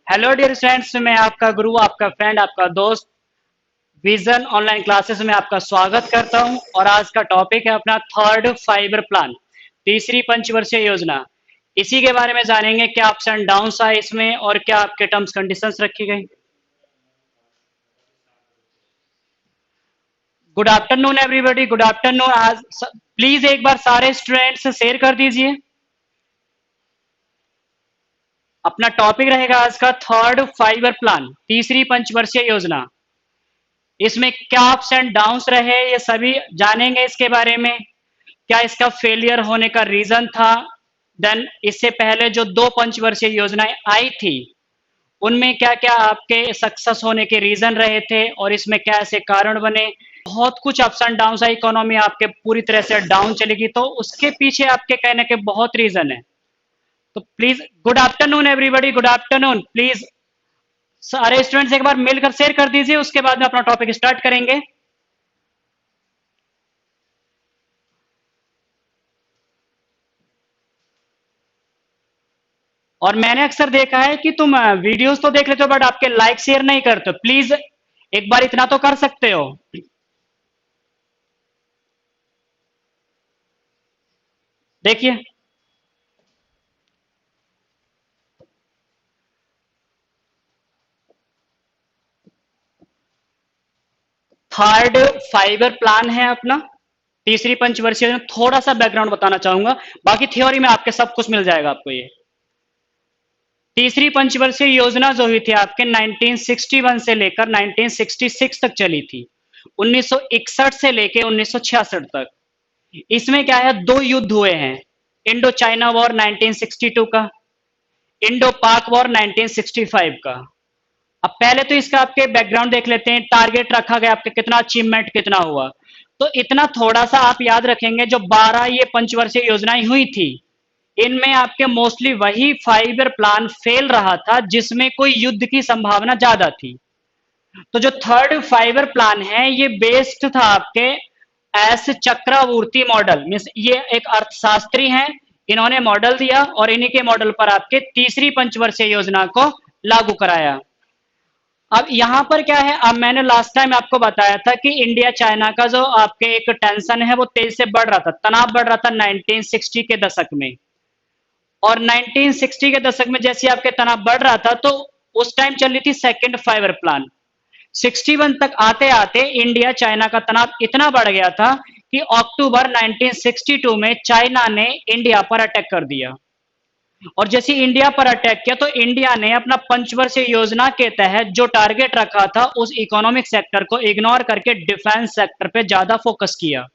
Hello dear students, मैं आपका गुरु, आपका फ्रेंड, आपका दोस्त विजन ऑनलाइन क्लासेस में आपका स्वागत करता हूं। और आज का टॉपिक है अपना थर्ड फाइबर प्लान, तीसरी पंचवर्षीय योजना। इसी के बारे में जानेंगे क्या अप्स एंड डाउन्स आए इसमें और क्या आपके टर्म्स कंडीशंस रखी गई। Good afternoon everybody, good afternoon. आज प्लीज एक बार सारे स्टूडेंट्स शेयर कर दीजिए। अपना टॉपिक रहेगा आज का थर्ड फाइबर प्लान, तीसरी पंचवर्षीय योजना। इसमें क्या अप्स एंड डाउन्स रहे ये सभी जानेंगे इसके बारे में। क्या इसका फेलियर होने का रीजन था, देन इससे पहले जो दो पंचवर्षीय योजनाएं आई थी उनमें क्या क्या आपके सक्सेस होने के रीजन रहे थे और इसमें क्या ऐसे कारण बने। बहुत कुछ अप्स एंड डाउन्स है, इकोनॉमी आपके पूरी तरह से डाउन चलेगी तो उसके पीछे आपके कहने के बहुत रीजन है। तो please good afternoon everybody, good afternoon. Please सारे स्टूडेंट्स एक बार मिलकर शेयर कर दीजिए, उसके बाद में अपना टॉपिक स्टार्ट करेंगे। और मैंने अक्सर देखा है कि तुम वीडियोस तो देख लेते हो बट आपके लाइक शेयर नहीं करते हो। प्लीज एक बार इतना तो कर सकते हो। देखिए, थर्ड फाइबर प्लान है अपना, तीसरी पंचवर्षीय योजना। थोड़ा सा बैकग्राउंड बताना चाहूंगा, बाकी थ्योरी में आपके सब कुछ मिल जाएगा आपको। ये तीसरी पंचवर्षीय योजना जो हुई थी आपके 1961 से लेकर 1966 तक चली थी, 1961 से लेकर 1966 तक। इसमें क्या है, दो युद्ध हुए हैं। इंडो चाइना वॉर 1962 का, इंडो पाक वॉर 1965 का। अब पहले तो इसका आपके बैकग्राउंड देख लेते हैं, टारगेट रखा गया आपके कितना, अचीवमेंट कितना हुआ। तो इतना थोड़ा सा आप याद रखेंगे, जो 12 ये पंचवर्षीय योजनाएं हुई थी इनमें आपके मोस्टली वही फाइबर प्लान फेल रहा था जिसमें कोई युद्ध की संभावना ज्यादा थी। तो जो थर्ड फाइबर प्लान है ये बेस्ड था आपके एस चक्रवर्ती मॉडल, मीन्स ये एक अर्थशास्त्री हैं, इन्होंने मॉडल दिया और इन्हीं के मॉडल पर आपके तीसरी पंचवर्षीय योजना को लागू कराया। अब यहां पर क्या है, अब मैंने लास्ट टाइम आपको बताया था कि इंडिया चाइना का जो आपके एक टेंशन है वो तेजी से बढ़ रहा था, तनाव बढ़ रहा था 1960 के दशक में। और 1960 के दशक में जैसे आपके तनाव बढ़ रहा था तो उस टाइम चल रही थी सेकंड फाइबर प्लान। 61 तक आते आते इंडिया चाइना का तनाव इतना बढ़ गया था कि अक्टूबर 1962 में चाइना ने इंडिया पर अटैक कर दिया। और जैसे इंडिया पर अटैक किया तो इंडिया ने अपना पंचवर्षीय योजना के तहत जो टारगेट रखा था उस इकोनॉमिक सेक्टर को इग्नोर करके डिफेंस सेक्टर पे ज्यादा फोकस किया।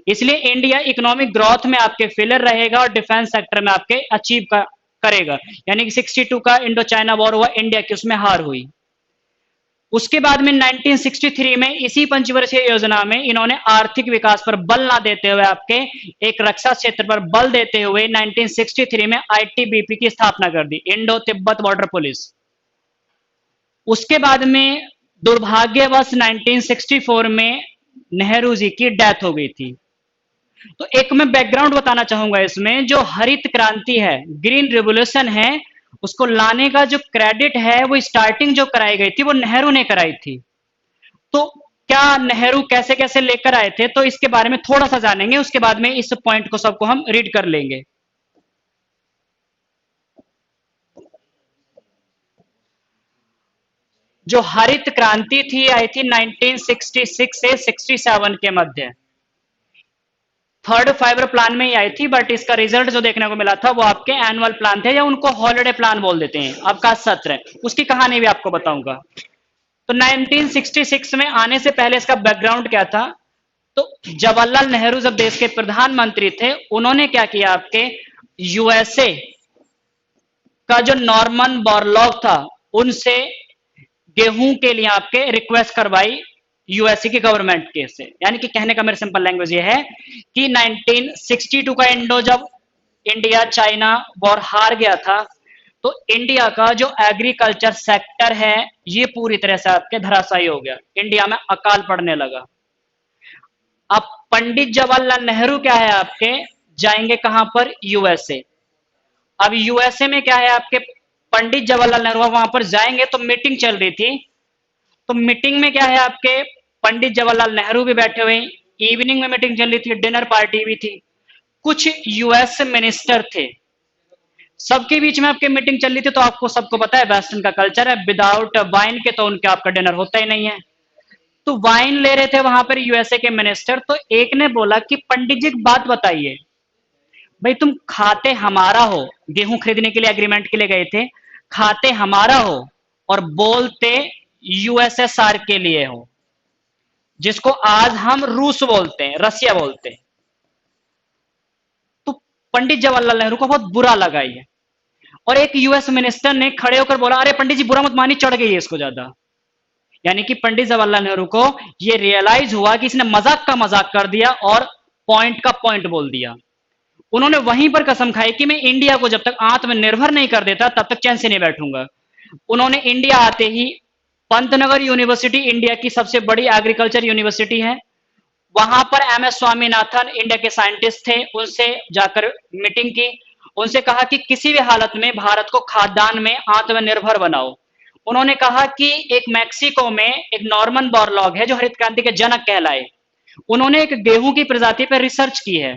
इसलिए इंडिया इकोनॉमिक ग्रोथ में आपके फेलर रहेगा और डिफेंस सेक्टर में आपके अचीव करेगा। यानी कि 62 का इंडो चाइना वॉर हुआ, इंडिया की उसमें हार हुई। उसके बाद में 1963 में इसी पंचवर्षीय योजना में इन्होंने आर्थिक विकास पर बल ना देते हुए आपके एक रक्षा क्षेत्र पर बल देते हुए 1963 में आईटीबीपी की स्थापना कर दी, इंडो तिब्बत बॉर्डर पुलिस। उसके बाद में दुर्भाग्यवश 1964 में नेहरू जी की डेथ हो गई थी। तो एक मैं बैकग्राउंड बताना चाहूंगा इसमें, जो हरित क्रांति है, ग्रीन रिवोल्यूशन है, उसको लाने का जो क्रेडिट है वो स्टार्टिंग जो कराई गई थी वो नेहरू ने कराई थी। तो क्या नेहरू कैसे कैसे लेकर आए थे तो इसके बारे में थोड़ा सा जानेंगे, उसके बाद में इस पॉइंट को सबको हम रीड कर लेंगे। जो हरित क्रांति थी आई थी 1966 से 67 के मध्य, थर्ड फाइबर प्लान में ही आई थी, बट इसका रिजल्ट जो देखने को मिला था वो आपके एनुअल प्लान थे या उनको हॉलिडे प्लान बोल देते हैं, आपका सत्र है। उसकी कहानी भी आपको बताऊंगा। तो 1966 में आने से पहले इसका बैकग्राउंड क्या था, तो जवाहरलाल नेहरू जब देश के प्रधानमंत्री थे उन्होंने क्या किया, आपके यूएसए का जो नॉर्मन बोरलॉग था उनसे गेहूं के लिए आपके रिक्वेस्ट करवाई यूएसए की गवर्नमेंट के से। यानी कि कहने का मेरा सिंपल लैंग्वेज ये है कि 1962 का इंडो जब इंडिया चाइना वॉर हार गया था तो इंडिया का जो एग्रीकल्चर सेक्टर है ये पूरी तरह से आपके धराशायी हो गया, इंडिया में अकाल पड़ने लगा। अब पंडित जवाहरलाल नेहरू क्या है आपके, जाएंगे कहां पर, यूएसए। अब यूएसए में क्या है आपके, पंडित जवाहरलाल नेहरू वहां पर जाएंगे तो मीटिंग चल रही थी। तो मीटिंग में क्या है आपके पंडित जवाहरलाल नेहरू भी बैठे हुए, इवनिंग में मीटिंग चल रही थी, डिनर पार्टी भी थी, कुछ यूएस मिनिस्टर थे, सबके बीच में आपके मीटिंग चल रही थी। तो आपको सबको पता है वेस्टर्न का कल्चर है, विदाउट वाइन के तो उनके आपका डिनर होता ही नहीं है। तो वाइन ले रहे थे वहां पर यूएसए के मिनिस्टर। तो एक ने बोला कि पंडित जी एक बात बताइए, भाई तुम खाते हमारा हो, गेहूं खरीदने के लिए एग्रीमेंट के लिए गए थे, खाते हमारा हो और बोलते यूएसएसआर के लिए हो, जिसको आज हम रूस बोलते हैं, रसिया बोलते हैं। तो पंडित जवाहरलाल नेहरू को बहुत बुरा लगा ये, और एक यूएस मिनिस्टर ने खड़े होकर बोला, अरे पंडित जी बुरा मत मानिए, चढ़ गई है इसको ज्यादा। यानी कि पंडित जवाहरलाल नेहरू को यह रियलाइज हुआ कि इसने मजाक का मजाक कर दिया और पॉइंट का पॉइंट बोल दिया। उन्होंने वहीं पर कसम खाई कि मैं इंडिया को जब तक आत्मनिर्भर नहीं कर देता तब तक चैन से नहीं बैठूंगा। उन्होंने इंडिया आते ही पंतनगर यूनिवर्सिटी इंडिया की सबसे बड़ी एग्रीकल्चर यूनिवर्सिटी है, वहां पर एम एस स्वामीनाथन इंडिया के साइंटिस्ट थे, उनसे जाकर मीटिंग की, उनसे कहा कि किसी भी हालत में भारत को खाद्यान्न में आत्मनिर्भर बनाओ। उन्होंने कहा कि एक मैक्सिको में एक नॉर्मन बोरलॉग है जो हरित क्रांति के जनक कहलाए, उन्होंने एक गेहूं की प्रजाति पर रिसर्च की है,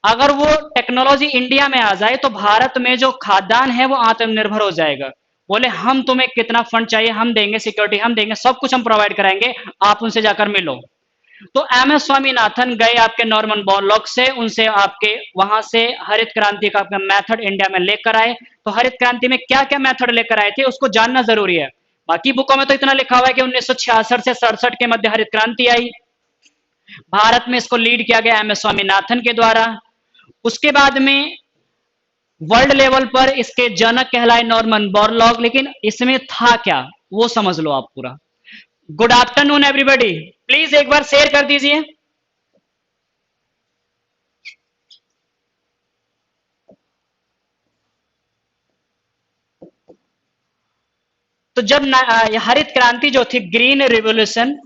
अगर वो टेक्नोलॉजी इंडिया में आ जाए तो भारत में जो खाद्यान्न है वो आत्मनिर्भर हो जाएगा। बोले हम तुम्हें कितना फंड चाहिए हम देंगे, सिक्योरिटी हम देंगे, सब कुछ हम प्रोवाइड कराएंगे, आप उनसे जाकर मिलो। तो एम एस स्वामीनाथन गए आपके नॉर्मन बोरलॉग से, उनसे आपके वहां से हरित क्रांति का आपका मेथड इंडिया में लेकर आए। तो हरित क्रांति में क्या क्या मेथड लेकर आए थे उसको जानना जरूरी है। बाकी बुकों में तो इतना लिखा हुआ है कि 1966 से 67 के मध्य हरित क्रांति आई, भारत में इसको लीड किया गया एम एस स्वामीनाथन के द्वारा। उसके बाद में वर्ल्ड लेवल पर इसके जनक कहलाए नॉर्मन बोरलॉग, लेकिन इसमें था क्या वो समझ लो आप पूरा। गुड आफ्टरनून एवरीबॉडी, प्लीज एक बार शेयर कर दीजिए। तो जब हरित क्रांति जो थी, ग्रीन रिवोल्यूशन,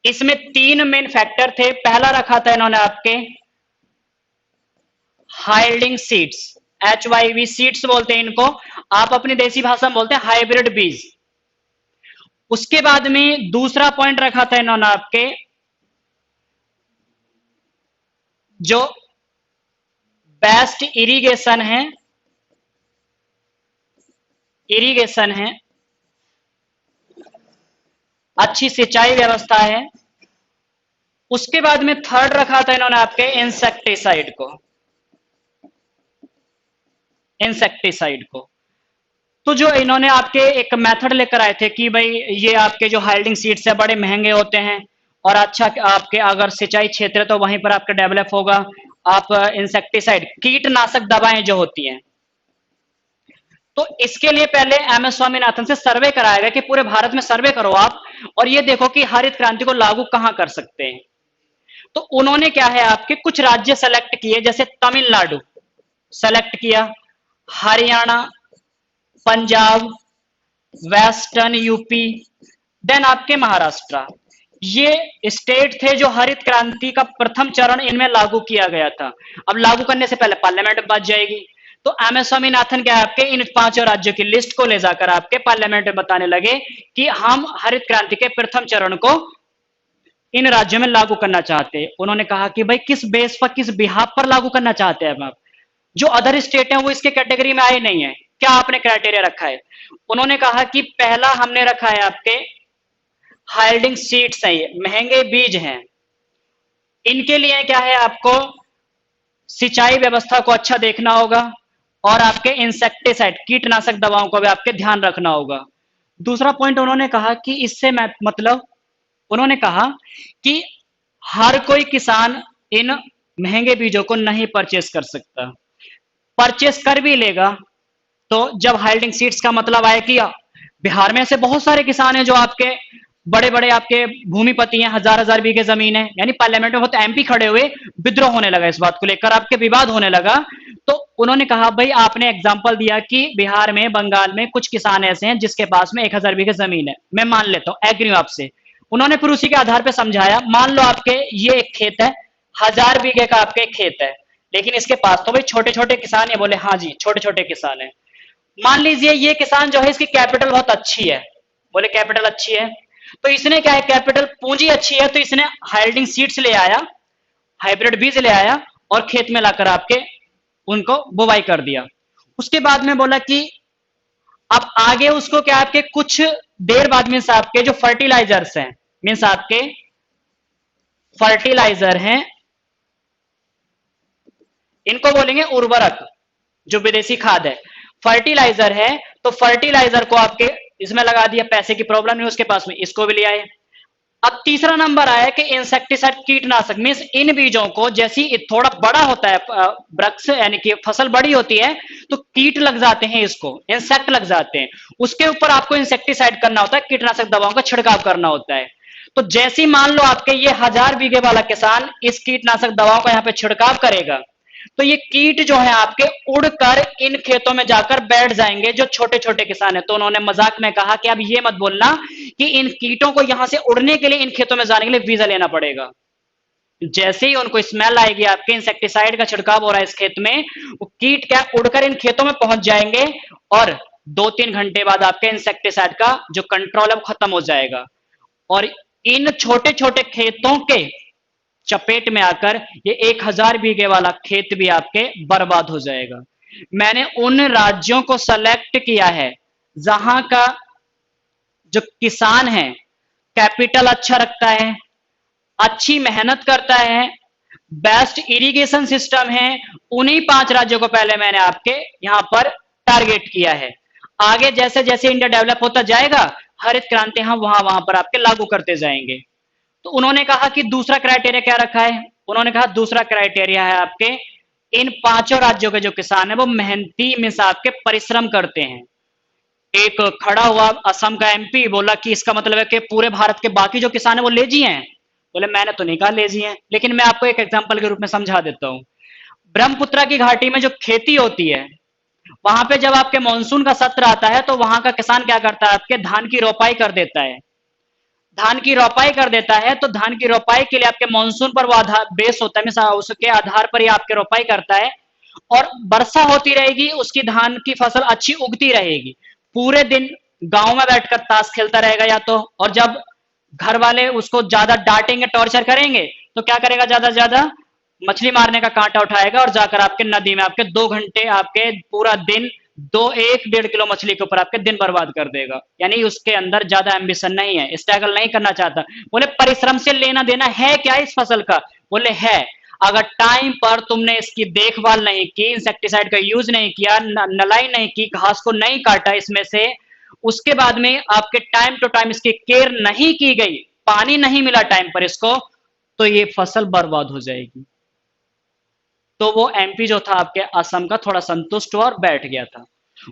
इसमें 3 मेन फैक्टर थे। पहला रखा था इन्होंने आपके हाइल्डिंग सीड्स, HYV सीड्स बोलते हैं इनको, आप अपनी देसी भाषा में बोलते हैं हाइब्रिड बीज। उसके बाद में दूसरा पॉइंट रखा था इन्होंने आपके जो बेस्ट इरिगेशन है, इरिगेशन है, अच्छी सिंचाई व्यवस्था है। उसके बाद में थर्ड रखा था इन्होंने आपके इंसेक्टिसाइड को, इंसेक्टिसाइड को। तो जो इन्होंने आपके एक मेथड लेकर आए थे कि भाई ये आपके जो हाइल्डिंग सीड्स है बड़े महंगे होते हैं और अच्छा आपके अगर सिंचाई क्षेत्र है तो वहीं पर आपका डेवलप होगा। आप इंसेक्टिसाइड, कीटनाशक दवाएं जो होती हैं, तो इसके लिए पहले एम एस स्वामीनाथन से सर्वे कराया गया कि पूरे भारत में सर्वे करो आप और ये देखो कि हरित क्रांति को लागू कहां कर सकते हैं। तो उन्होंने क्या है आपके कुछ राज्य सेलेक्ट किए, जैसे तमिलनाडु सेलेक्ट किया, Haryana, Punjab, western UP, then आपके महाराष्ट्र, ये स्टेट थे जो हरित क्रांति का प्रथम चरण इनमें लागू किया गया था। अब लागू करने से पहले पार्लियामेंट बच जाएगी, तो एम एस स्वामीनाथन क्या आपके इन 5 राज्यों की लिस्ट को ले जाकर आपके पार्लियामेंट में बताने लगे कि हम हरित क्रांति के प्रथम चरण को इन राज्यों में लागू करना चाहते हैं। उन्होंने कहा कि भाई किस बेस पर, किस बिहाफ पर लागू करना चाहते हैं आप, जो अदर स्टेट हैं वो इसके कैटेगरी में आए नहीं है, क्या आपने क्राइटेरिया रखा है। उन्होंने कहा कि पहला हमने रखा है आपके हाइल्डिंग सीड्स है, महंगे बीज हैं, इनके लिए क्या है आपको सिंचाई व्यवस्था को अच्छा देखना होगा और आपके इंसेक्टिसाइड कीटनाशक दवाओं को भी आपके ध्यान रखना होगा। दूसरा पॉइंट उन्होंने कहा कि इससे मतलब उन्होंने कहा कि हर कोई किसान इन महंगे बीजों को नहीं परचेस कर सकता, परचेस कर भी लेगा तो जब हाइल्डिंग सीड्स का मतलब आए कि बिहार में से बहुत सारे किसान हैं जो आपके बड़े बड़े आपके भूमिपति हैं, हजार हजार बीघे जमीन है, यानी पार्लियामेंट में बहुत एमपी खड़े हुए, विद्रोह होने लगा इस बात को लेकर, आपके विवाद होने लगा। तो उन्होंने कहा भाई आपने एग्जांपल दिया कि बिहार में, बंगाल में कुछ किसान ऐसे हैं जिसके पास में 1000 बीघे जमीन है, मैं मान लेता हूं, एग्री हूं आपसे। उन्होंने फिर उसी के आधार पर समझाया, मान लो आपके ये एक खेत है, 1000 बीघे का आपके खेत है, लेकिन इसके पास तो भाई छोटे छोटे किसान है। बोले हाँ जी छोटे छोटे किसान है। मान लीजिए ये किसान जो है इसकी कैपिटल बहुत अच्छी है। बोले कैपिटल अच्छी है, तो इसने क्या है, कैपिटल पूंजी अच्छी है, तो इसने हाइब्रिड सीड्स ले आया, हाइब्रिड बीज ले आया और खेत में लाकर आपके उनको बुवाई कर दिया। उसके बाद में बोला कि अब आगे उसको क्या आपके कुछ देर बाद मीन्स आपके जो फर्टिलाइजर्स हैं, मीन्स आपके फर्टिलाइजर हैं, इनको बोलेंगे उर्वरक, जो विदेशी खाद है फर्टिलाइजर है, तो फर्टिलाइजर को आपके इसमें लगा दिया, पैसे की प्रॉब्लम नहीं उसके पास में, इसको भी ले आए। अब तीसरा नंबर आया कि इंसेक्टिसाइड कीटनाशक, मीन्स इन बीजों को जैसी थोड़ा बड़ा होता है वृक्ष यानी कि फसल बड़ी होती है तो कीट लग जाते हैं, इसको इंसेक्ट लग जाते हैं, उसके ऊपर आपको इंसेक्टिसाइड करना होता है, कीटनाशक दवाओं का छिड़काव करना होता है। तो जैसी मान लो आपके ये 1000 बीघे वाला किसान इस कीटनाशक दवाओं का यहाँ पे छिड़काव करेगा, तो ये कीट जो है आपके उड़कर इन खेतों में जाकर बैठ जाएंगे जो छोटे छोटे किसान है। तो उन्होंने मजाक में कहा कि अब ये मत बोलना कि इन कीटों को यहां से उड़ने के लिए इन खेतों में जाने के लिए वीजा लेना पड़ेगा। जैसे ही उनको स्मेल आएगी आपके इंसेक्टिसाइड का छिड़काव हो रहा है इस खेत में, वो कीट क्या उड़कर इन खेतों में पहुंच जाएंगे और 2-3 घंटे बाद आपके इंसेक्टिसाइड का जो कंट्रोल है वो खत्म हो जाएगा और इन छोटे छोटे खेतों के चपेट में आकर ये 1000 बीघे वाला खेत भी आपके बर्बाद हो जाएगा। मैंने उन राज्यों को सेलेक्ट किया है जहां का जो किसान है कैपिटल अच्छा रखता है, अच्छी मेहनत करता है, बेस्ट इरिगेशन सिस्टम है, उन्हीं 5 राज्यों को पहले मैंने आपके यहां पर टारगेट किया है। आगे जैसे जैसे इंडिया डेवलप होता जाएगा हरित क्रांति हम वहां वहां पर आपके लागू करते जाएंगे। तो उन्होंने कहा कि दूसरा क्राइटेरिया क्या रखा है, उन्होंने कहा दूसरा क्राइटेरिया है आपके इन 5 राज्यों के जो किसान है वो मेहनती मीन्स आपके परिश्रम करते हैं। एक खड़ा हुआ असम का एमपी बोला कि इसका मतलब है कि पूरे भारत के बाकी जो किसान है वो लेजी हैं। बोले मैंने तो नहीं कहा लेजी हैं, लेकिन मैं आपको एक एग्जांपल के रूप में समझा देता हूं। ब्रह्मपुत्रा की घाटी में जो खेती होती है वहां पे जब आपके मानसून का सत्र आता है तो वहां का किसान क्या करता है, आपके धान की रोपाई कर देता है। धान की रोपाई कर देता है तो धान की रोपाई के लिए आपके मानसून पर वो आधार बेस होता है, उसके आधार पर ही आपके रोपाई करता है और वर्षा होती रहेगी, उसकी धान की फसल अच्छी उगती रहेगी। पूरे दिन गांव में बैठकर ताश खेलता रहेगा या तो, और जब घर वाले उसको ज्यादा डांटेंगे टॉर्चर करेंगे तो क्या करेगा, ज्यादा ज्यादा मछली मारने का कांटा उठाएगा और जाकर आपके नदी में आपके 2 घंटे आपके पूरा दिन 1-1.5 किलो मछली के ऊपर आपके दिन बर्बाद कर देगा। यानी उसके अंदर ज्यादा एम्बिशन नहीं है, स्ट्रगल नहीं करना चाहता। बोले परिश्रम से लेना देना है क्या इस फसल का, बोले है। अगर टाइम पर तुमने इसकी देखभाल नहीं की, इंसेक्टिसाइड का यूज नहीं किया, नलाई नहीं की, घास को नहीं काटा इसमें से, उसके बाद में आपके टाइम टू टाइम इसकी केयर नहीं की गई, पानी नहीं मिला टाइम पर इसको, तो ये फसल बर्बाद हो जाएगी। तो वो एमपी जो था आपके असम का थोड़ा संतुष्ट हुआ और बैठ गया था।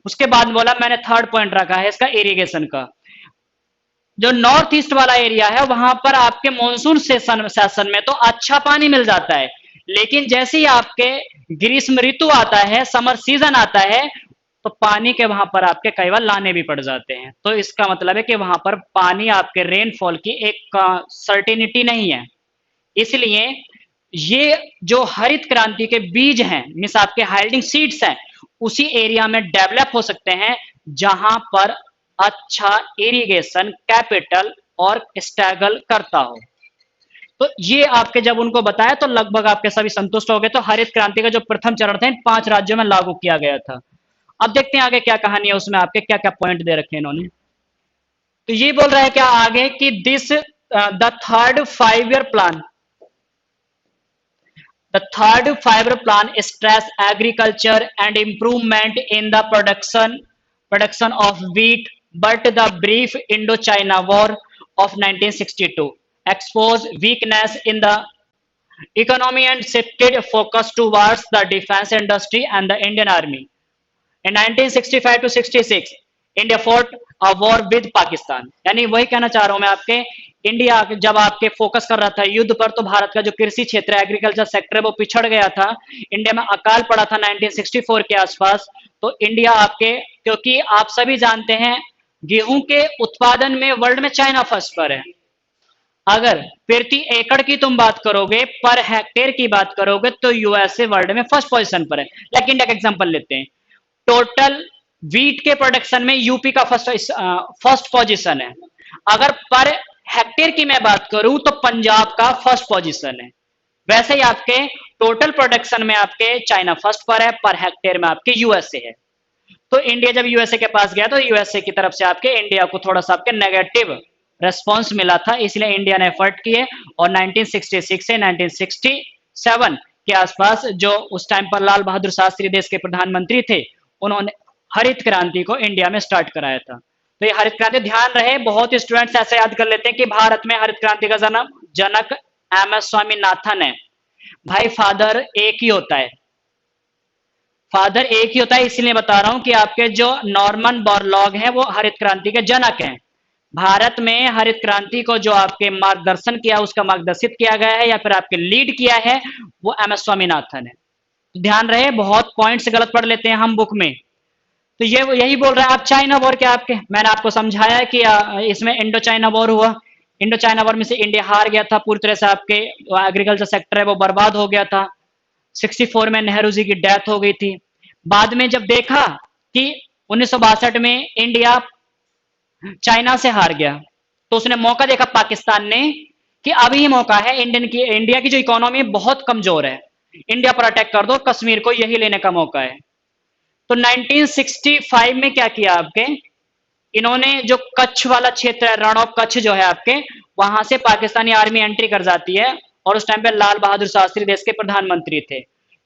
उसके बाद बोला मैंने थर्ड पॉइंट रखा है इसका इरिगेशन का। जो नॉर्थ ईस्ट वाला एरिया है वहां पर आपके मानसून सेशन में तो अच्छा पानी मिल जाता है, लेकिन जैसे ही आपके ग्रीष्म ऋतु आता है, समर सीजन आता है, तो पानी के वहां पर आपके कई बार लाने भी पड़ जाते हैं। तो इसका मतलब है कि वहां पर पानी आपके रेनफॉल की एक सर्टेनिटी नहीं है। इसलिए ये जो हरित क्रांति के बीज हैं मीन्स आपके हाइब्रिड सीड्स हैं, उसी एरिया में डेवलप हो सकते हैं जहां पर अच्छा इरिगेशन कैपिटल और स्ट्रगल करता हो। तो ये आपके जब उनको बताया तो लगभग आपके सभी संतुष्ट हो गए। तो हरित क्रांति का जो प्रथम चरण था इन 5 राज्यों में लागू किया गया था। अब देखते हैं आगे क्या कहानी है, उसमें आपके क्या क्या पॉइंट दे रखे हैं इन्होंने। तो ये बोल रहा है क्या आगे कि this the third 5 year plan, the third 5 year plan stress agriculture and improvement in the production of wheat, but the brief Indochina War of 1962 exposed weakness in the economy and shifted focus towards the defense industry and the Indian Army. In 1965 to 66 India fort a war with Pakistan. यानी वही कहना चाह रहा हूं मैं आपके, India जब आपके फोकस कर रहा था युद्ध पर तो भारत का जो कृषि क्षेत्र है, एग्रीकल्चर सेक्टर है, वो पिछड़ गया था। इंडिया में अकाल पड़ा था 1964 के आसपास। तो इंडिया आपके, क्योंकि आप सभी जानते हैं गेहूं के उत्पादन में वर्ल्ड में चाइना फर्स्ट पर है, अगर प्रति एकड़ की तुम बात करोगे, पर हेक्टेयर की बात करोगे, तो यूएसए वर्ल्ड में फर्स्ट पोजीशन पर है। लाइक इंडिया का एग्जांपल लेते हैं, टोटल वीट के प्रोडक्शन में यूपी का फर्स्ट पोजीशन है। अगर पर हेक्टेयर की मैं बात करूं तो पंजाब का फर्स्ट पोजीशन है। वैसे ही आपके टोटल प्रोडक्शन में आपके चाइना फर्स्ट पर है, पर हेक्टेयर में आपके यूएसए है। तो इंडिया जब यूएसए के पास गया तो यूएसए की तरफ से आपके इंडिया को थोड़ा सा आपके नेगेटिव रेस्पॉन्स मिला था, इसलिए इंडिया ने एफर्ट किए और 1966 से 1967 के आसपास, जो उस टाइम पर लाल बहादुर शास्त्री देश के प्रधानमंत्री थे, उन्होंने हरित क्रांति को इंडिया में स्टार्ट कराया था। तो ये हरित क्रांति, ध्यान रहे, बहुत स्टूडेंट्स ऐसे याद कर लेते हैं कि भारत में हरित क्रांति का जन्म जनक एमएस स्वामीनाथन है। भाई फादर एक ही होता है, फादर एक ही होता है, इसलिए बता रहा हूं कि आपके जो नॉर्मन बोरलॉग हैं वो हरित क्रांति के जनक हैं। भारत में हरित क्रांति को जो आपके मार्गदर्शन किया, उसका मार्गदर्शित किया गया है या फिर आपके लीड किया है, वो एम एस स्वामीनाथन है। तो ध्यान रहे, बहुत पॉइंट्स गलत पढ़ लेते हैं हम बुक में। तो ये यही बोल रहा है। आप चाइना वॉर क्या आपके, मैंने आपको समझाया कि इसमें इंडो चाइना वॉर हुआ। इंडो चाइना वॉर में से इंडिया हार गया था पूरी तरह से, आपके एग्रीकल्चर सेक्टर है वो बर्बाद हो गया था। 64 में नेहरू जी की डेथ हो गई थी। बाद में जब देखा कि 1962 में इंडिया चाइना से हार गया, तो उसने मौका देखा पाकिस्तान ने कि अभी ही मौका है, इंडिया की जो इकोनॉमी बहुत कमजोर है, इंडिया पर अटैक कर दो, कश्मीर को यही लेने का मौका है। तो 1965 में क्या किया आपके, इन्होंने जो कच्छ वाला क्षेत्र है, रण ऑफ कच्छ जो है आपके, वहां से पाकिस्तानी आर्मी एंट्री कर जाती है। और उस टाइम पे लाल बहादुर शास्त्री देश के प्रधानमंत्री थे।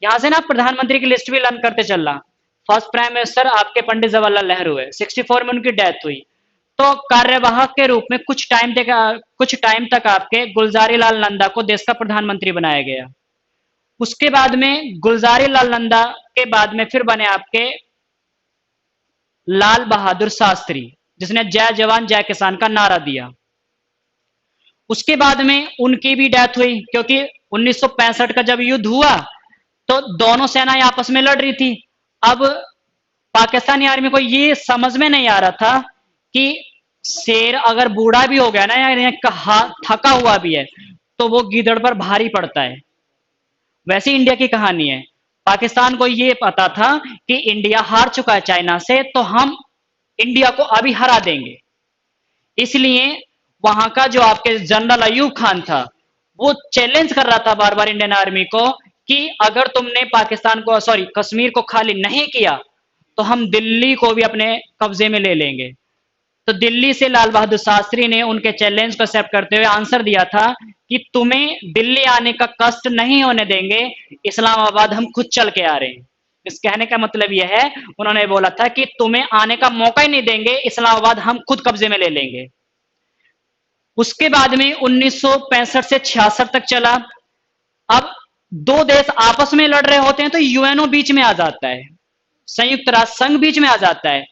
यहां से ना प्रधानमंत्री की लिस्ट भी लर्न करते चलना। फर्स्ट प्राइम मिनिस्टर आपके पंडित जवाहरलाल नेहरू है, 64 में उनकी डेथ हुई। तो कार्यवाहक के रूप में कुछ टाइम तक आपके गुलजारी लाल नंदा को देश का प्रधानमंत्री बनाया गया। उसके बाद में गुलजारी लाल नंदा के बाद में फिर बने आपके लाल बहादुर शास्त्री, जिसने जय जवान जय किसान का नारा दिया। उसके बाद में उनकी भी डेथ हुई, क्योंकि 1965 का जब युद्ध हुआ तो दोनों सेनाएं आपस में लड़ रही थी। अब पाकिस्तानी आर्मी को ये समझ में नहीं आ रहा था कि शेर अगर बूढ़ा भी हो गया ना, या थका हुआ भी है, तो वो गीदड़ पर भारी पड़ता है। वैसे इंडिया की कहानी है। पाकिस्तान को ये पता था कि इंडिया हार चुका है चाइना से, तो हम इंडिया को अभी हरा देंगे। इसलिए वहां का जो आपके जनरल अयूब खान था, वो चैलेंज कर रहा था बार बार इंडियन आर्मी को कि अगर तुमने कश्मीर को खाली नहीं किया तो हम दिल्ली को भी अपने कब्जे में ले लेंगे। तो दिल्ली से लाल बहादुर शास्त्री ने उनके चैलेंज को एक्सेप्ट करते हुए आंसर दिया था कि तुम्हें दिल्ली आने का कष्ट नहीं होने देंगे, इस्लामाबाद हम खुद चल के आ रहे हैं। इस कहने का मतलब यह है, उन्होंने बोला था कि तुम्हें आने का मौका ही नहीं देंगे, इस्लामाबाद हम खुद कब्जे में ले लेंगे। उसके बाद में 1965 से 66 तक चला। अब दो देश आपस में लड़ रहे होते हैं तो यूएनओ बीच में आ जाता है, संयुक्त राष्ट्र संघ बीच में आ जाता है।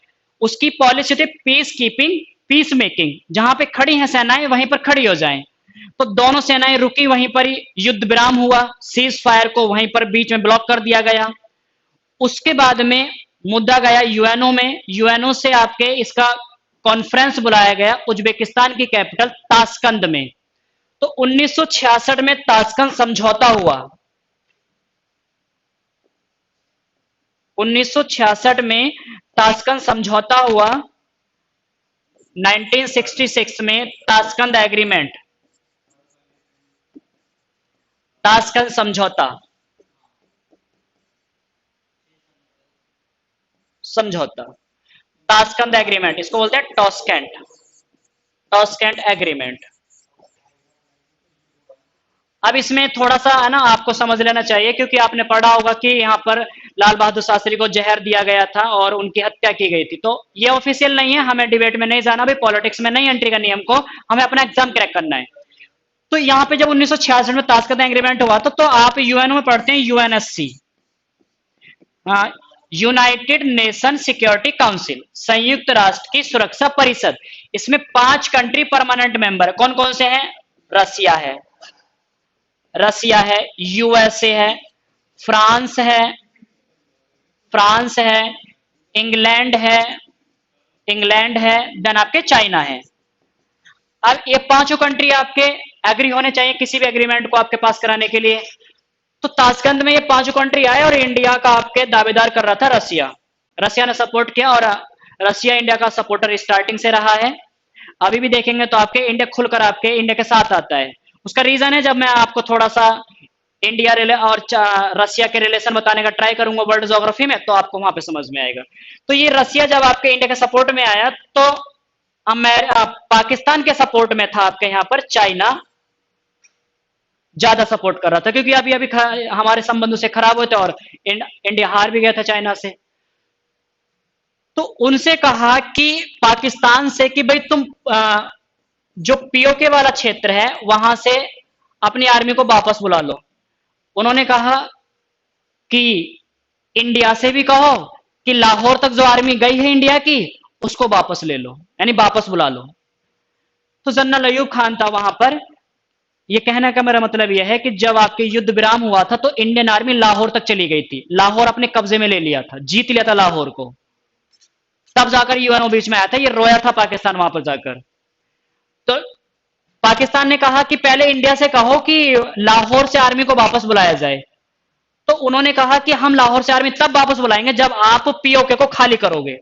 उसकी पॉलिसी थी पीस कीपिंग, पीस मेकिंग, जहां पे खड़ी हैं सेनाएं वहीं पर खड़ी हो जाएं। तो दोनों सेनाएं रुकी, वहीं पर ही युद्ध विराम हुआ, सीज फायर को वहीं पर बीच में ब्लॉक कर दिया गया। उसके बाद में मुद्दा गया यूएनओ में। यूएनओ से आपके इसका कॉन्फ्रेंस बुलाया गया उज्बेकिस्तान की कैपिटल ताशकंद में। तो 1966 में ताशकंद समझौता हुआ। 1966 में ताशकंद समझौता हुआ। 1966 में ताशकंद एग्रीमेंट, ताशकंद समझौता, ताशकंद एग्रीमेंट, इसको बोलते हैं टॉस्केंट एग्रीमेंट। अब इसमें थोड़ा सा है ना, आपको समझ लेना चाहिए, क्योंकि आपने पढ़ा होगा कि यहाँ पर लाल बहादुर शास्त्री को जहर दिया गया था और उनकी हत्या की गई थी। तो ये ऑफिशियल नहीं है, हमें डिबेट में नहीं जाना, भाई पॉलिटिक्स में नहीं एंट्री करनी हमको, हमें अपना एग्जाम क्रैक करना है। तो यहाँ पे जब 1966 में ताशकंद एग्रीमेंट हुआ तो आप यूएनओ में पढ़ते हैं UNSC, United nation security council, संयुक्त राष्ट्र की सुरक्षा परिषद। इसमें 5 कंट्री परमानेंट मेंबर, कौन कौन से हैं? रसिया है, यूएसए है, फ्रांस है, इंग्लैंड है, देन आपके चाइना है। अब ये पांचों कंट्री आपके एग्री होने चाहिए किसी भी एग्रीमेंट को आपके पास कराने के लिए। तो ताशकंद में ये 5 कंट्री आए और इंडिया का आपके दावेदार कर रहा था रसिया। रसिया ने सपोर्ट किया और रसिया इंडिया का सपोर्टर स्टार्टिंग से रहा है। अभी भी देखेंगे तो आपके इंडिया खुलकर आपके इंडिया के साथ आता है। उसका रीजन है, जब मैं आपको थोड़ा सा इंडिया और रसिया के रिलेशन बताने का ट्राई करूंगा वर्ल्ड ज्योग्राफी में, तो आपको वहां पे समझ में आएगा। तो ये रसिया जब आपके इंडिया के सपोर्ट में आया तो पाकिस्तान के सपोर्ट में था आपके यहाँ पर चाइना, ज्यादा सपोर्ट कर रहा था, क्योंकि अभी अभी हमारे संबंध से खराब होते और इंडिया हार भी गया था चाइना से। तो उनसे कहा कि पाकिस्तान से कि भाई तुम जो पीओके वाला क्षेत्र है वहां से अपनी आर्मी को वापस बुला लो। उन्होंने कहा कि इंडिया से भी कहो कि लाहौर तक जो आर्मी गई है इंडिया की उसको वापस ले लो, यानी वापस बुला लो। तो जनरल अयूब खान था वहां पर। यह कहने का मेरा मतलब यह है कि जब आपके युद्ध विराम हुआ था तो इंडियन आर्मी लाहौर तक चली गई थी, लाहौर अपने कब्जे में ले लिया था, जीत लिया था लाहौर को। तब जाकर यूएनओ बीच में आया था, ये रोया था पाकिस्तान वहां पर जाकर। तो पाकिस्तान ने कहा कि पहले इंडिया से कहो कि लाहौर से आर्मी को वापस बुलाया जाए। तो उन्होंने कहा कि हम लाहौर से आर्मी तब वापस बुलाएंगे जब आप पीओके को खाली करोगे।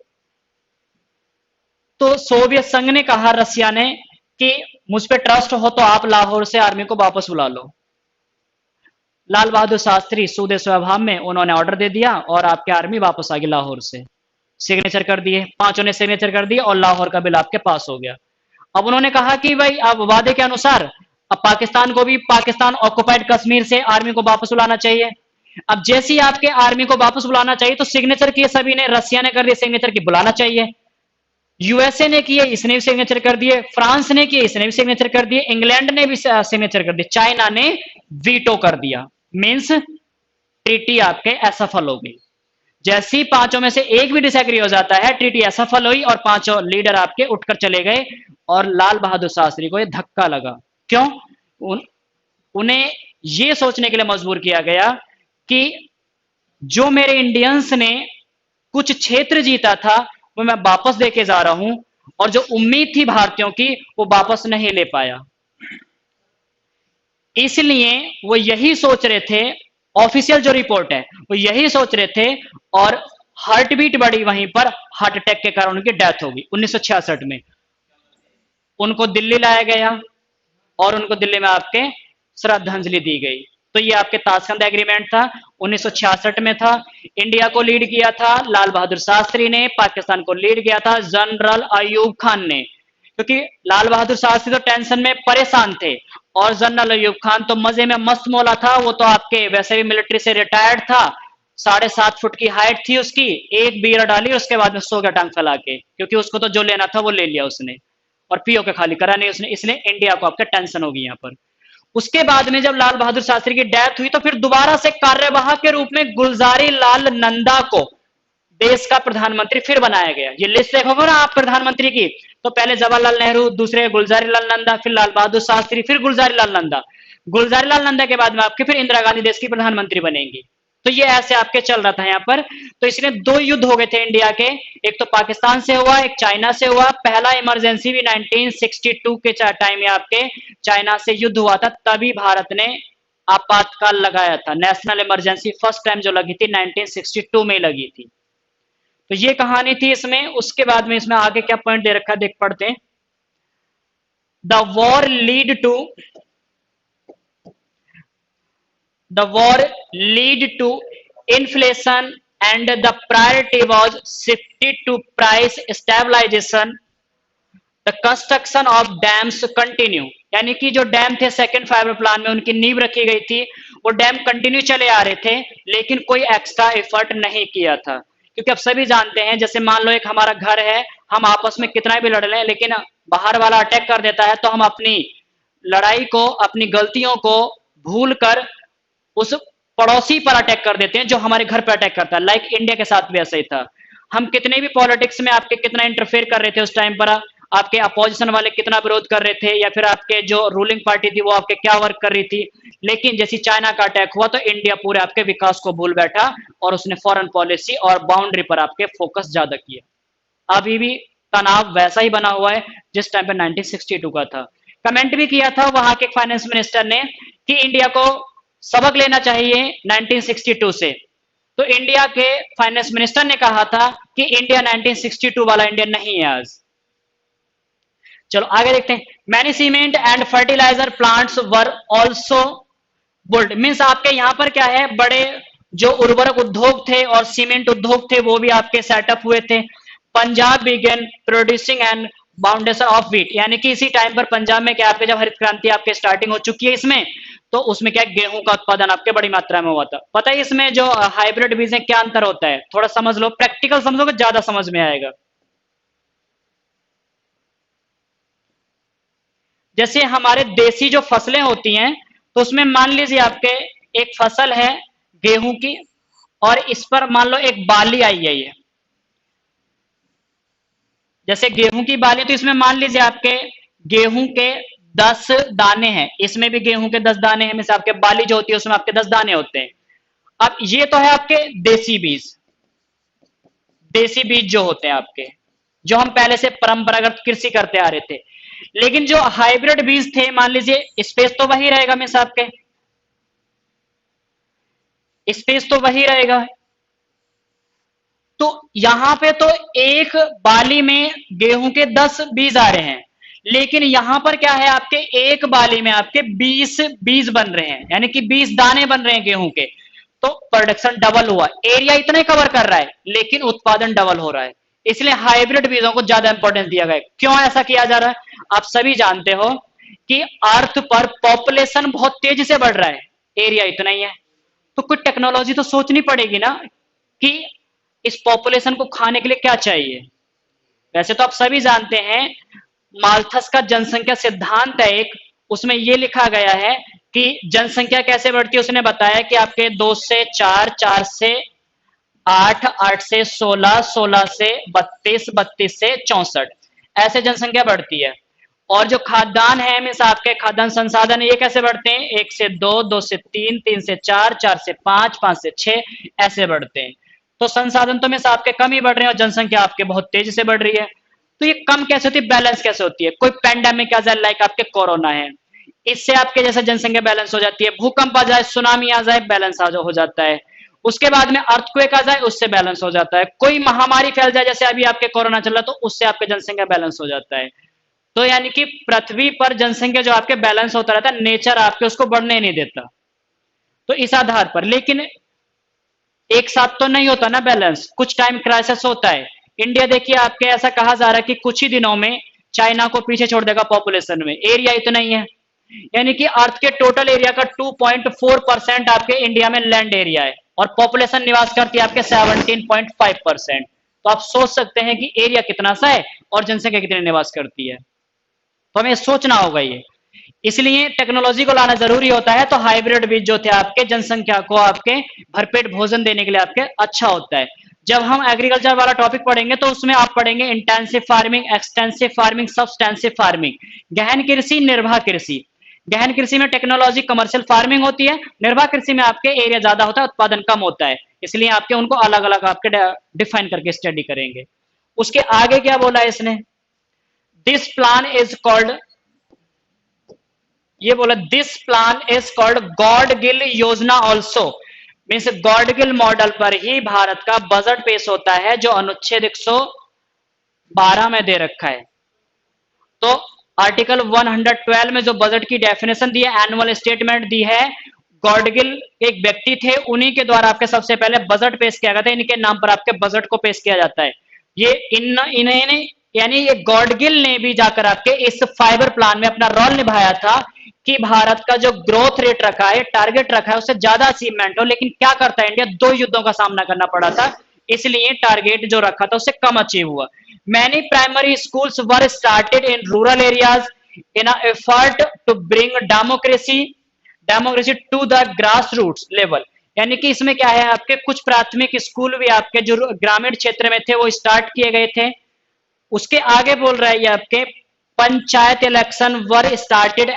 तो सोवियत संघ ने कहा रसिया ने कि मुझ पे ट्रस्ट हो तो आप लाहौर से आर्मी को वापस बुला लो। लाल बहादुर शास्त्री सूदे स्वभाव में उन्होंने ऑर्डर दे दिया और आपकी आर्मी वापस आ गई लाहौर से। सिग्नेचर कर दिए, पांचों ने सिग्नेचर कर दिए और लाहौर का बिल आपके पास हो गया। अब उन्होंने कहा कि भाई अब वादे के अनुसार अब पाकिस्तान को भी पाकिस्तान ऑक्युपाइड कश्मीर से आर्मी को वापस बुलाना चाहिए। अब जैसे ही आपके आर्मी को वापस बुलाना चाहिए तो सिग्नेचर किए सभी ने, रसिया ने कर दिए सिग्नेचर की बुलाना चाहिए, यूएसए ने किए इसने भी सिग्नेचर कर दिए, फ्रांस ने किए इसने भी सिग्नेचर कर दिए, इंग्लैंड ने भी सिग्नेचर कर दिए, चाइना ने वीटो कर दिया। मींस ट्रीटी आपके असफल हो गई। जैसी पांचों में से एक भी डिसएग्री हो जाता है ट्रीटी असफल हुई और पांचों लीडर आपके उठकर चले गए। और लाल बहादुर शास्त्री को यह धक्का लगा। क्यों? उन्हें यह सोचने के लिए मजबूर किया गया कि जो मेरे इंडियंस ने कुछ क्षेत्र जीता था वो मैं वापस देके जा रहा हूं, और जो उम्मीद थी भारतीयों की वो वापस नहीं ले पाया। इसलिए वो यही सोच रहे थे, ऑफिशियल जो रिपोर्ट है वो यही सोच रहे थे, और हार्ट बीट बढ़ी वहीं पर, हार्ट अटैक के कारण उनकी डेथ हो गई 1966 में। उनको दिल्ली लाया गया और उनको दिल्ली में आपके श्रद्धांजलि दी गई। तो ये आपके ताशकंद एग्रीमेंट था, 1966 में था। इंडिया को लीड किया था लाल बहादुर शास्त्री ने, पाकिस्तान को लीड किया था जनरल अयूब खान ने। क्योंकि लाल बहादुर शास्त्री तो टेंशन में परेशान थे और जनरल अयूब खान तो मजे में मस्त मौला था। वो तो आपके वैसे भी मिलिट्री से रिटायर्ड था, 7.5 फुट की हाइट थी उसकी, एक बीयर डाली उसके बाद में सो गया टांग फैला के, क्योंकि उसको तो जो लेना था वो ले लिया उसने और पीओ के खाली करा नहीं उसने। इसलिए इंडिया को आपके टेंशन होगी यहाँ पर। उसके बाद में जब लाल बहादुर शास्त्री की डेथ हुई तो फिर दोबारा से कार्यवाह के रूप में गुलजारी लाल नंदा को देश का प्रधानमंत्री फिर बनाया गया। ये लिस्ट देखोगे ना आप प्रधानमंत्री की, तो पहले जवाहरलाल नेहरू, दूसरे गुलजारी लाल नंदा, फिर लाल बहादुर शास्त्री, फिर गुलजारी लाल नंदा। गुलजारी लाल नंदा के बाद में आपके फिर इंदिरा गांधी देश की प्रधानमंत्री बनेंगी। तो ये ऐसे आपके चल रहा था यहाँ पर। तो इसलिए 2 युद्ध हो गए थे इंडिया के, एक तो पाकिस्तान से हुआ, एक चाइना से हुआ। पहला इमरजेंसी भी 1962 के टाइम में आपके चाइना से युद्ध हुआ था, तभी भारत ने आपातकाल लगाया था। नेशनल इमरजेंसी फर्स्ट टाइम जो लगी थी 1962 में लगी थी। तो ये कहानी थी इसमें। उसके बाद में इसमें आगे क्या पॉइंट दे रखा है देख पढ़ते हैं। The war lead to inflation and the priority was shifted to price stabilization. The construction of dams continue, यानी कि जो डैम थे सेकंड 5 प्लान में उनकी नींव रखी गई थी, वो डैम कंटिन्यू चले आ रहे थे, लेकिन कोई एक्स्ट्रा एफर्ट नहीं किया था। क्योंकि अब सभी जानते हैं, जैसे मान लो एक हमारा घर है, हम आपस में कितना भी लड़ लें, लेकिन बाहर वाला अटैक कर देता है तो हम अपनी लड़ाई को, अपनी गलतियों को भूल कर उस पड़ोसी पर अटैक कर देते हैं जो हमारे घर पर अटैक करता है। लाइक इंडिया के साथ भी ऐसा ही था। हम कितने भी पॉलिटिक्स में आपके कितना इंटरफेयर कर रहे थे उस टाइम पर, आपके अपोजिशन वाले कितना विरोध कर रहे थे, या फिर आपके जो रूलिंग पार्टी थी वो आपके क्या वर्क कर रही थी, लेकिन जैसे चाइना का अटैक हुआ तो इंडिया पूरे आपके विकास को भूल बैठा और उसने फॉरेन पॉलिसी और बाउंड्री पर आपके फोकस ज्यादा किया। अभी भी तनाव वैसा ही बना हुआ है जिस टाइम पे 1962 का था। कमेंट भी किया था वहां के फाइनेंस मिनिस्टर ने कि इंडिया को सबक लेना चाहिए 1962 से। तो इंडिया के फाइनेंस मिनिस्टर ने कहा था कि इंडिया 1962 वाला इंडिया नहीं है आज। चलो आगे देखते हैं। Many cement and fertiliser plants were also built, means आपके यहां पर क्या है, बड़े जो उर्वरक उद्योग थे और सीमेंट उद्योग थे वो भी आपके सेटअप हुए थे। Punjab began producing and abundance of wheat, यानी कि इसी टाइम पर पंजाब में क्या आपके जब हरित क्रांति आपके स्टार्टिंग हो चुकी है इसमें, तो उसमें क्या गेहूं का उत्पादन आपके बड़ी मात्रा में हुआ था। पता है इसमें जो हाइब्रिड बीज है क्या अंतर होता है, थोड़ा समझ लो, प्रैक्टिकल समझोगे ज्यादा समझ में आएगा। जैसे हमारे देसी जो फसलें होती हैं तो उसमें मान लीजिए आपके एक फसल है गेहूं की, और इस पर मान लो एक बाली आई है, ये जैसे गेहूं की बाली, तो इसमें मान लीजिए आपके गेहूं के 10 दाने हैं, इसमें भी गेहूं के 10 दाने हैं, में से आपके बाली जो होती है उसमें आपके 10 दाने होते हैं। अब ये तो है आपके देसी बीज, देसी बीज जो होते हैं आपके, जो हम पहले से परंपरागत कृषि करते आ रहे थे। लेकिन जो हाइब्रिड बीज थे, मान लीजिए स्पेस तो वही रहेगा मिस आपके, स्पेस तो वही रहेगा। तो यहां पे तो एक बाली में गेहूं के 10 बीज आ रहे हैं, लेकिन यहां पर क्या है, आपके एक बाली में आपके 20 बीज बन रहे हैं, यानी कि 20 दाने बन रहे हैं गेहूं के। तो प्रोडक्शन डबल हुआ, एरिया इतना ही कवर कर रहा है लेकिन उत्पादन डबल हो रहा है। इसलिए हाइब्रिड बीजों को ज्यादा इंपॉर्टेंस दिया गया है। क्यों ऐसा किया जा रहा है, आप सभी जानते हो कि अर्थ पर पॉपुलेशन बहुत तेजी से बढ़ रहा है, एरिया इतना ही है, तो कुछ टेक्नोलॉजी तो सोचनी पड़ेगी ना कि इस पॉपुलेशन को खाने के लिए क्या चाहिए। वैसे तो आप सभी जानते हैं माल्थस का जनसंख्या सिद्धांत है एक, उसमें यह लिखा गया है कि जनसंख्या कैसे बढ़ती है। उसने बताया कि आपके 2 से 4, 4 से 8, 8 से 16, 16 से 32, 32 से 64, ऐसे जनसंख्या बढ़ती है। और जो खाद्यान्न है मीन्स आपके खाद्यान्न संसाधन ये कैसे बढ़ते हैं, 1 से 2, 2 से 3, 3 से 4, 4 से 5, 5 से 6, ऐसे बढ़ते हैं। तो संसाधन तो मीन्स आपके कम ही बढ़ रहे हैं और जनसंख्या आपके बहुत तेजी से बढ़ रही है। तो ये कम कैसे होती है, बैलेंस कैसे होती है। कोई पैंडेमिक आ जाए लाइक आपके कोरोना है, इससे आपके जैसे जनसंख्या बैलेंस हो जाती है। भूकंप आ जाए, सुनामी आ जाए, बैलेंस हो जाता है। उसके बाद में अर्थक्वेक आ जाए, उससे बैलेंस हो जाता है। कोई महामारी फैल जाए जैसे अभी आपके कोरोना चल रहा है, तो उससे आपके जनसंख्या बैलेंस हो जाता है। तो यानी कि पृथ्वी पर जनसंख्या जो आपके बैलेंस होता रहता है, नेचर आपके उसको बढ़ने नहीं देता। तो इस आधार पर, लेकिन एक साथ तो नहीं होता ना बैलेंस, कुछ टाइम क्राइसिस होता है। इंडिया देखिए आपके ऐसा कहा जा रहा है कि कुछ ही दिनों में चाइना को पीछे छोड़ देगा पॉपुलेशन में, एरिया इतना ही है। यानी कि अर्थ के टोटल एरिया का 2.4% आपके इंडिया में लैंड एरिया है और पॉपुलेशन निवास करती है आपके 17.5%। तो आप सोच सकते हैं कि एरिया कितना सा है और जनसंख्या कितनी निवास करती है। तो हमें सोचना होगा ये, इसलिए टेक्नोलॉजी को लाना जरूरी होता है। तो हाइब्रिड बीज जो थे आपके जनसंख्या को आपके भरपेट भोजन देने के लिए आपके अच्छा होता है। जब हम एग्रीकल्चर वाला टॉपिक पढ़ेंगे तो उसमें आप पढ़ेंगे intensive farming, extensive farming, substantive farming, गहन कृषि, निर्वाह कृषि। गहन कृषि में टेक्नोलॉजी कमर्शियल फार्मिंग होती है, निर्वाह कृषि में आपके एरिया ज्यादा होता है, उत्पादन कम होता है, इसलिए आपके उनको अलग अलग आपके डिफाइन करके स्टडी करेंगे। उसके आगे क्या बोला है इसने, दिस प्लान इज कॉल्ड, ये बोला this plan is called Gadgil योजना ऑल्सो, मीन्स गॉडगिल मॉडल पर ही भारत का बजट पेश होता है जो अनुच्छेद 112 में दे रखा है। तो आर्टिकल 112 में जो बजट की डेफिनेशन दी है, एनुअल स्टेटमेंट दी है, गॉडगिल एक व्यक्ति थे, उन्हीं के द्वारा आपके सबसे पहले बजट पेश किया गया था, इनके नाम पर आपके बजट को पेश किया जाता है। ये इन्हें यानी ये गॉडगिल ने भी जाकर आपके इस फाइबर प्लान में अपना रोल निभाया था कि भारत का जो ग्रोथ रेट रखा है, टारगेट रखा है, उससे ज्यादा अचीवमेंट हो। लेकिन क्या करता है इंडिया, 2 युद्धों का सामना करना पड़ा था, इसलिए टारगेट जो रखा था उससे कम अचीव हुआ। Many primary schools were started in rural areas in effort to bring democracy to the grass roots level. यानी कि इसमें क्या है, आपके कुछ प्राथमिक स्कूल भी आपके जो ग्रामीण क्षेत्र में थे वो स्टार्ट किए गए थे। उसके आगे बोल रहा है ये आपके panchayat election were started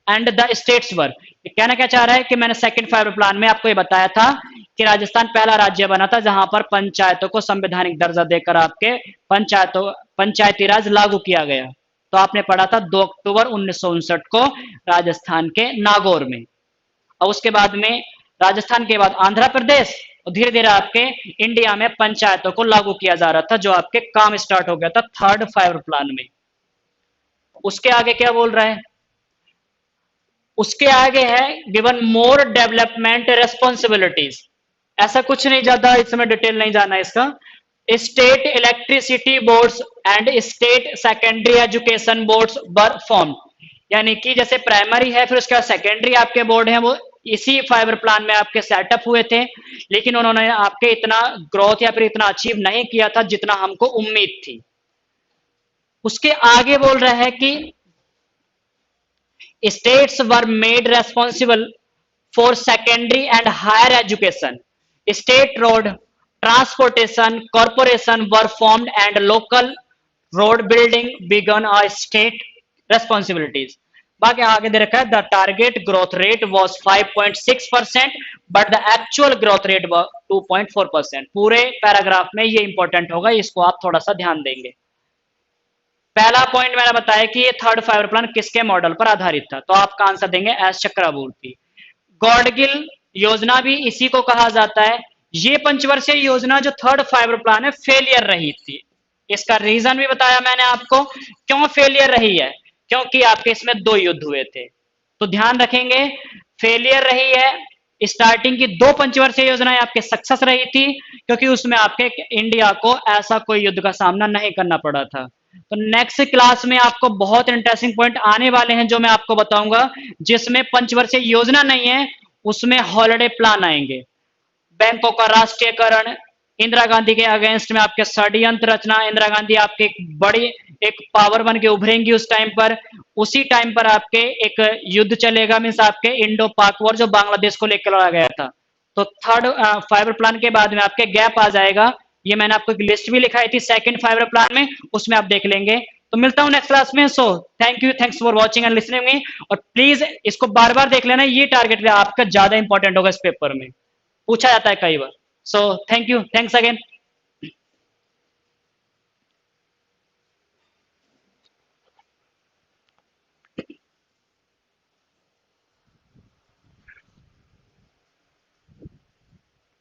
and the states were. कहना क्या चाह रहा है कि मैंने सेकंड फाइव प्लान में आपको ये बताया था कि राजस्थान पहला राज्य बना था जहां पर पंचायतों को संवैधानिक दर्जा देकर आपके पंचायती राज लागू किया गया। तो आपने पढ़ा था 2 अक्टूबर 1959 को राजस्थान के नागौर में। और उसके बाद में राजस्थान के बाद आंध्र प्रदेश और धीरे धीरे आपके इंडिया में पंचायतों को लागू किया जा रहा था, जो आपके काम स्टार्ट हो गया था थर्ड 5 प्लान में। उसके आगे क्या बोल रहा है, उसके आगे है गिवन मोर डेवलपमेंट रेस्पॉन्सिबिलिटीज। ऐसा कुछ नहीं, ज्यादा इसमें डिटेल नहीं जाना है इसका। State electricity boards and state secondary education boards were form, यानी कि जैसे प्राइमरी है फिर उसके बाद सेकेंडरी आपके बोर्ड है, वो इसी 5 प्लान में आपके सेटअप हुए थे, लेकिन उन्होंने आपके इतना ग्रोथ या फिर इतना अचीव नहीं किया था जितना हमको उम्मीद थी। उसके आगे बोल रहा है कि states were made responsible for secondary and higher education. State road transportation corporation were formed and local road building began a state responsibilities. बाकी आगे दे रखा है the target growth rate was 5.6% but the actual growth rate was 2.4%। पूरे paragraph में ये important होगा, इसको आप थोड़ा सा ध्यान देंगे। पहला पॉइंट मैंने बताया कि ये थर्ड 5 प्लान किसके मॉडल पर आधारित था, तो आपका आंसर देंगे एस चक्रवर्ती। गॉडगिल योजना भी इसी को कहा जाता है। ये पंचवर्षीय योजना जो थर्ड 5 प्लान है फेलियर रही थी। इसका रीजन भी बताया मैंने आपको क्यों फेलियर रही है, क्योंकि आपके इसमें 2 युद्ध हुए थे। तो ध्यान रखेंगे फेलियर रही है। स्टार्टिंग की 2 पंचवर्षीय योजनाएं आपके सक्सेस रही थी, क्योंकि उसमें आपके इंडिया को ऐसा कोई युद्ध का सामना नहीं करना पड़ा था। तो नेक्स्ट क्लास में आपको बहुत इंटरेस्टिंग पॉइंट आने वाले हैं जो मैं आपको बताऊंगा, जिसमें पंचवर्षीय योजना नहीं है, उसमें हॉलिडे प्लान आएंगे। बैंकों का राष्ट्रीयकरण, इंदिरा गांधी के अगेंस्ट में आपके षड्यंत्र रचना, इंदिरा गांधी आपके बड़ी एक पावर बन के उभरेंगी उस टाइम पर। उसी टाइम पर आपके एक युद्ध चलेगा, मीन्स आपके इंडो पाक वॉर जो बांग्लादेश को लेकर लड़ा गया था। तो थर्ड 5 प्लान के बाद में आपके गैप आ जाएगा। ये मैंने आपको एक लिस्ट भी लिखाई थी सेकंड 5 प्लान में, उसमें आप देख लेंगे। तो मिलता हूं नेक्स्ट क्लास में। सो thank you, thanks for watching and listening me. और प्लीज इसको बार बार देख लेना, ये टारगेट आपका ज्यादा इंपॉर्टेंट होगा, इस पेपर में पूछा जाता है कई बार। So thank you, thanks again.